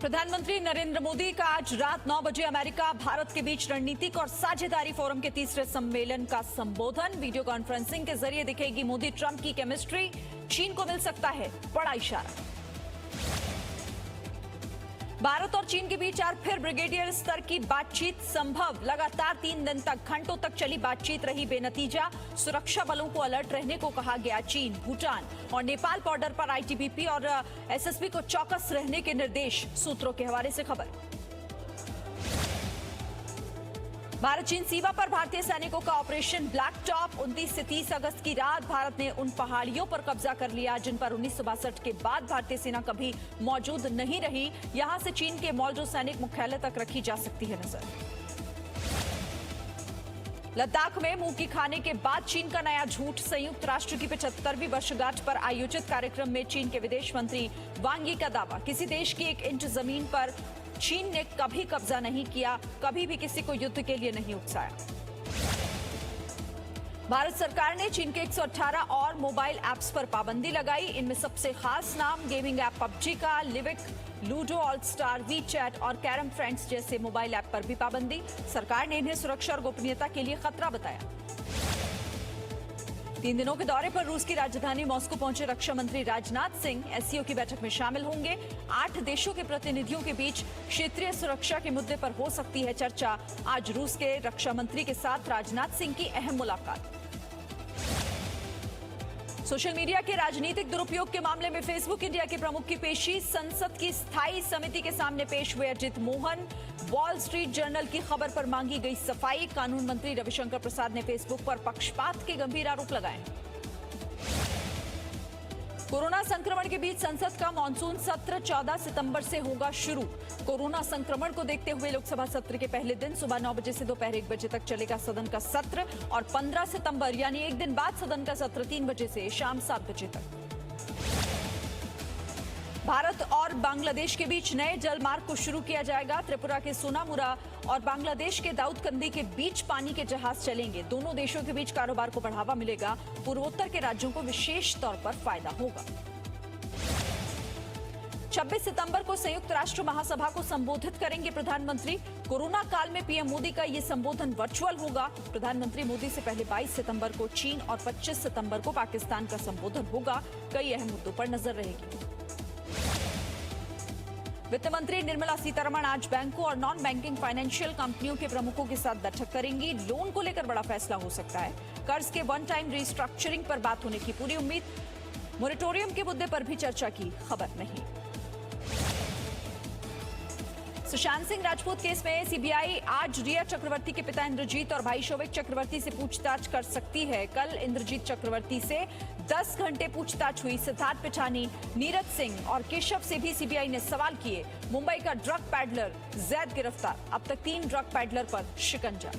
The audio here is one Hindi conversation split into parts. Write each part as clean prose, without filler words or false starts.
प्रधानमंत्री नरेंद्र मोदी का आज रात 9 बजे अमेरिका भारत के बीच रणनीतिक और साझेदारी फोरम के तीसरे सम्मेलन का संबोधन। वीडियो कॉन्फ्रेंसिंग के जरिए दिखेगी मोदी ट्रंप की केमिस्ट्री। चीन को मिल सकता है बड़ा इशारा। भारत और चीन के बीच आज फिर ब्रिगेडियर स्तर की बातचीत संभव। लगातार 3 दिन तक घंटों तक चली बातचीत रही बेनतीजा। सुरक्षा बलों को अलर्ट रहने को कहा गया। चीन, भूटान और नेपाल बॉर्डर पर आईटीबीपी और एसएसबी को चौकस रहने के निर्देश, सूत्रों के हवाले से खबर। भारत चीन सीमा पर भारतीय सैनिकों का ऑपरेशन ब्लैक टॉप। 29 से 30 अगस्त की रात भारत ने उन पहाड़ियों पर कब्जा कर लिया जिन पर 1962 के बाद भारतीय सेना कभी मौजूद नहीं रही। यहां से चीन के मौजूद सैनिक मुख्यालय तक रखी जा सकती है नजर। लद्दाख में मुंह की खाने के बाद चीन का नया झूठ। संयुक्त राष्ट्र की 75वीं वर्षगांठ पर आयोजित कार्यक्रम में चीन के विदेश मंत्री वांग यी का दावा। किसी देश की 1 इंच जमीन पर चीन ने कभी कब्जा नहीं किया, कभी भी किसी को युद्ध के लिए नहीं उकसाया। भारत सरकार ने चीन के 118 और मोबाइल ऐप्स पर पाबंदी लगाई। इनमें सबसे खास नाम गेमिंग ऐप पबजी का। Livik, Ludo, All Star, WeChat और कैरम फ्रेंड्स जैसे मोबाइल ऐप पर भी पाबंदी। सरकार ने इन्हें सुरक्षा और गोपनीयता के लिए खतरा बताया। 3 दिनों के दौरे पर रूस की राजधानी मॉस्को पहुंचे रक्षा मंत्री राजनाथ सिंह एससीओ की बैठक में शामिल होंगे। 8 देशों के प्रतिनिधियों के बीच क्षेत्रीय सुरक्षा के मुद्दे पर हो सकती है चर्चा। आज रूस के रक्षा मंत्री के साथ राजनाथ सिंह की अहम मुलाकात। सोशल मीडिया के राजनीतिक दुरुपयोग के मामले में फेसबुक इंडिया के प्रमुख की पेशी। संसद की स्थायी समिति के सामने पेश हुए Ajit Mohan. Wall street journal की खबर पर मांगी गई सफाई। कानून मंत्री रविशंकर प्रसाद ने फेसबुक पर पक्षपात के गंभीर आरोप लगाए। कोरोना संक्रमण के बीच संसद का मॉनसून सत्र 14 सितंबर से होगा शुरू। कोरोना संक्रमण को देखते हुए लोकसभा सत्र के पहले दिन सुबह 9 बजे से दोपहर 1 बजे तक चलेगा सदन का सत्र और 15 सितंबर यानी एक दिन बाद सदन का सत्र 3 बजे से शाम 7 बजे तक। भारत और बांग्लादेश के बीच नए जल मार्ग को शुरू किया जाएगा। त्रिपुरा के सोनामुरा और बांग्लादेश के दाऊदकंदी के बीच पानी के जहाज चलेंगे। दोनों देशों के बीच कारोबार को बढ़ावा मिलेगा। पूर्वोत्तर के राज्यों को विशेष तौर पर फायदा होगा। 26 सितंबर को संयुक्त राष्ट्र महासभा को संबोधित करेंगे प्रधानमंत्री। कोरोना काल में पीएम मोदी का ये संबोधन वर्चुअल होगा। प्रधानमंत्री मोदी से पहले 22 सितंबर को चीन और 25 सितंबर को पाकिस्तान का संबोधन होगा। कई अहम मुद्दों पर नजर रहेगी। वित्त मंत्री निर्मला सीतारमण आज बैंकों और नॉन बैंकिंग फाइनेंशियल कंपनियों के प्रमुखों के साथ बैठक करेंगी। लोन को लेकर बड़ा फैसला हो सकता है। कर्ज के 1 टाइम रिस्ट्रक्चरिंग पर बात होने की पूरी उम्मीद। मोरेटोरियम के मुद्दे पर भी चर्चा की खबर नहीं। सुशांत सिंह राजपूत केस में सीबीआई आज रिया चक्रवर्ती के पिता इंद्रजीत और भाई शोविक चक्रवर्ती से पूछताछ कर सकती है। कल इंद्रजीत चक्रवर्ती से 10 घंटे पूछताछ हुई। सिद्धार्थ पिठानी, नीरज सिंह और केशव से भी सीबीआई ने सवाल किए। मुंबई का ड्रग पैडलर जैद गिरफ्तार। अब तक 3 ड्रग पैडलर पर शिकंजा।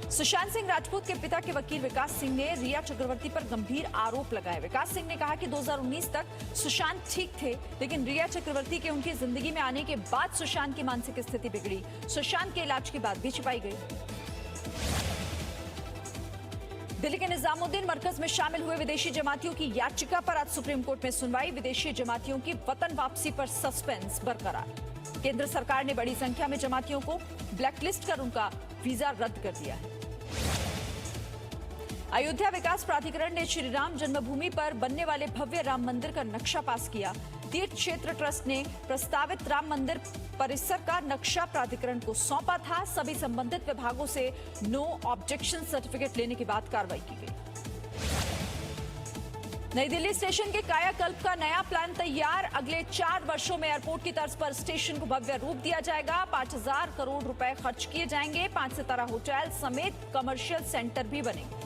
सुशांत सिंह राजपूत के पिता के वकील विकास सिंह ने रिया चक्रवर्ती पर गंभीर आरोप लगाए। विकास सिंह ने कहा कि 2019 तक सुशांत ठीक थे, लेकिन रिया चक्रवर्ती के उनकी जिंदगी में आने के बाद सुशांत की मानसिक स्थिति बिगड़ी। सुशांत के इलाज की बात भी छिपाई गई। दिल्ली के निजामुद्दीन मरकज में शामिल हुए विदेशी जमातियों की याचिका पर आज सुप्रीम कोर्ट में सुनवाई। विदेशी जमातियों की वतन वापसी पर सस्पेंस बरकरार। केंद्र सरकार ने बड़ी संख्या में जमातियों को ब्लैकलिस्ट कर उनका वीजा रद्द कर दिया है। अयोध्या विकास प्राधिकरण ने श्री राम जन्मभूमि पर बनने वाले भव्य राम मंदिर का नक्शा पास किया। तीर्थ क्षेत्र ट्रस्ट ने प्रस्तावित राम मंदिर परिसर का नक्शा प्राधिकरण को सौंपा था। सभी संबंधित विभागों से नो ऑब्जेक्शन सर्टिफिकेट लेने के बाद कार्रवाई की गई। नई दिल्ली स्टेशन के कायाकल्प का नया प्लान तैयार। अगले 4 वर्षों में एयरपोर्ट की तर्ज पर स्टेशन को भव्य रूप दिया जाएगा। 5000 करोड़ रुपए खर्च किए जाएंगे। 5 सितारा होटल समेत कमर्शियल सेंटर भी बनेंगे।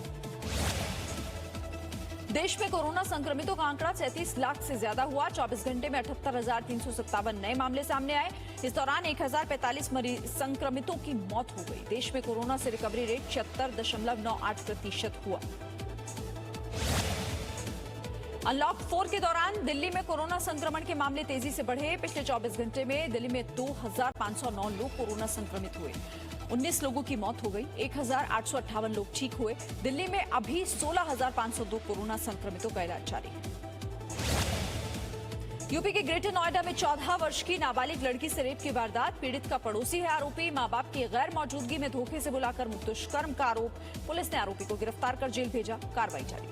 देश में कोरोना संक्रमितों का आंकड़ा 33 लाख से ज्यादा हुआ। 24 घंटे में 78,357 नए मामले सामने आए। इस दौरान 1045 मरीज संक्रमितों की मौत हो गई। देश में कोरोना से रिकवरी रेट 76.98% हुआ। अनलॉक 4 के दौरान दिल्ली में कोरोना संक्रमण के मामले तेजी से बढ़े। पिछले 24 घंटे में दिल्ली में 2509 लोग कोरोना संक्रमित हुए। 19 लोगों की मौत हो गई। 1858 लोग ठीक हुए। दिल्ली में अभी 16,502 कोरोना संक्रमितों का इलाज जारी है। यूपी के ग्रेटर नोएडा में 14 वर्ष की नाबालिग लड़की से रेप की वारदात। पीड़ित का पड़ोसी है आरोपी। मां बाप की गैर मौजूदगी में धोखे से बुलाकर दुष्कर्म का आरोप। पुलिस ने आरोपी को गिरफ्तार कर जेल भेजा। कार्रवाई जारी।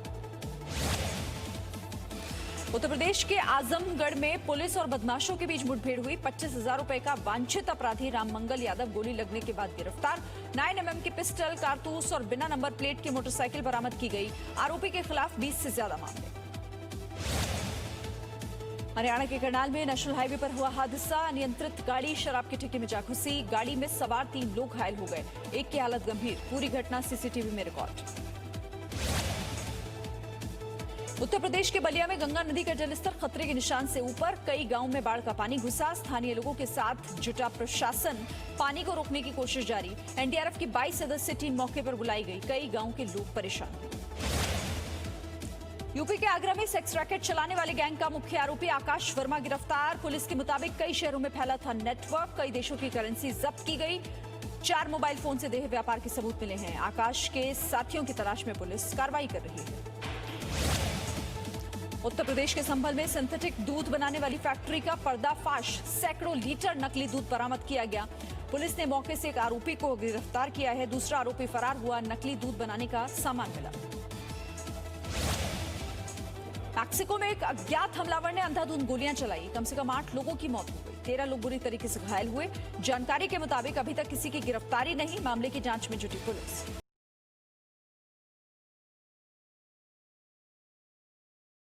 उत्तर प्रदेश के आजमगढ़ में पुलिस और बदमाशों के बीच मुठभेड़ हुई। 25,000 रुपए का वांछित अपराधी राममंगल यादव गोली लगने के बाद गिरफ्तार। 9mm की पिस्टल, कारतूस और बिना नंबर प्लेट की मोटरसाइकिल बरामद की गई। आरोपी के खिलाफ 20 से ज्यादा मामले। हरियाणा के करनाल में नेशनल हाईवे पर हुआ हादसा। अनियंत्रित गाड़ी शराब की ठिकी में जा घुसी। गाड़ी में सवार 3 लोग घायल हो गए। एक की हालत गंभीर। पूरी घटना सीसीटीवी में रिकॉर्ड। उत्तर प्रदेश के बलिया में गंगा नदी का जलस्तर खतरे के निशान से ऊपर। कई गांवों में बाढ़ का पानी घुसा। स्थानीय लोगों के साथ जुटा प्रशासन। पानी को रोकने की कोशिश जारी। एनडीआरएफ की 22 सदस्यीय टीम मौके पर बुलाई गई। कई गांवों के लोग परेशान हुए। यूपी के आगरा में सेक्स रैकेट चलाने वाले गैंग का मुख्य आरोपी आकाश वर्मा गिरफ्तार। पुलिस के मुताबिक कई शहरों में फैला था नेटवर्क। कई देशों की करेंसी जब्त की गई। 4 मोबाइल फोन से देह व्यापार के सबूत मिले हैं। आकाश के साथियों की तलाश में पुलिस कार्रवाई कर रही है। उत्तर प्रदेश के संभल में सिंथेटिक दूध बनाने वाली फैक्ट्री का पर्दाफाश। सैकड़ों लीटर नकली दूध बरामद किया गया। पुलिस ने मौके से एक आरोपी को गिरफ्तार किया है। दूसरा आरोपी फरार हुआ। नकली दूध बनाने का सामान मिला। मैक्सिको में एक अज्ञात हमलावर ने अंधाधुंध गोलियां चलाई। कम से कम 8 लोगों की मौत हो गई। 13 लोग बुरी तरीके से घायल हुए। जानकारी के मुताबिक अभी तक किसी की गिरफ्तारी नहीं। मामले की जांच में जुटी पुलिस।